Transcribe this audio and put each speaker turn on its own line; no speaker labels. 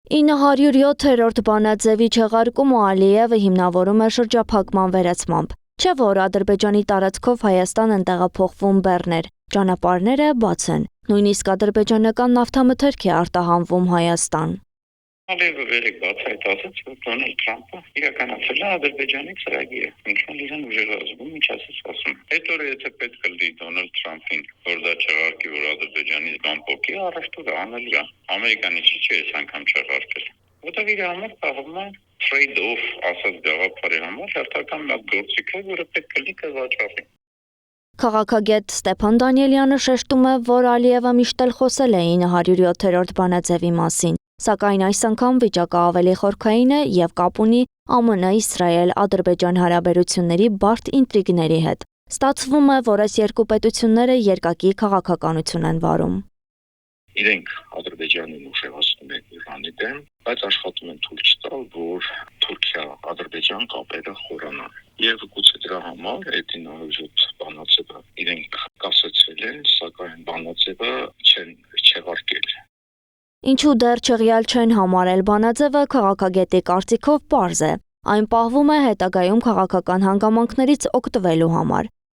907-րդ բանաձևի չեղարկումը Ալիևը հիմնավորում է շրջափակման վերացմամբ, չէ որ Ադրբեջանի տարածքով Հայաստան են տեղափոխվում բեռներ, ճանապարհները բաց են, նույնիսկ ադրբեջանական նավթամթերք է արտահանվում Հայաստան։
Ալիևը վերեք բացահայտ ասաց, որ Դոնալդ Թրամփը իրականացրել է Ադրբեջանի ծրագիրը, ինչն իրեն ուժեղացնում, ինչ ասես ասում։ Այդ օրը եթե պետք է լինի Դոնալդ Թրամփին, որ դա չեղարկի, որ Ադրբեջանից բամբոկի, առաջտուրը անել է։ Ամերիկանի չի այս անգամ չեղարկել։ Որտեղ իր համար պահվում է trade-off ասած գաղափարի համար հերթական մի գործիք է, որը պետք է լինի կվաճառի։
Քաղաքագետ Ստեփան Դանիելյանը շեշտում է, որ Ալիևը միշտ էլ խոսել է 907-րդ բանաձևի մասին, սակայն այս անգամ վիճակը ավելի խորքային է եւ կապ ունի ԱՄՆ-Իսրայել-Ադրբեջան հարաբերությունների բարդ ինտրիգների հետ։ Ստացվում է, որ այս երկու պետությունները երկակի քաղաքականություն են վարում։
Իրենք Ադրբեջանին ուժեղացնում են Իրանի դեմ, բայց աշխատում են թույլ չտալ, որ Թուրքիա-Ադրբեջան կապերը խորանան։ Եվ գուցե դրա համար այդ 907 բանաձևը իրենք կասեցրել են, սակայն բանաձևը չեն չեղարկել։
Ինչու դեռ չեղյալ չեն համարել բանաձևը քաղաքագետի կարծիքով պարզ է։ Այն պահվում է հետագայում քաղաքական հանգամանքներից օգտվելու համար։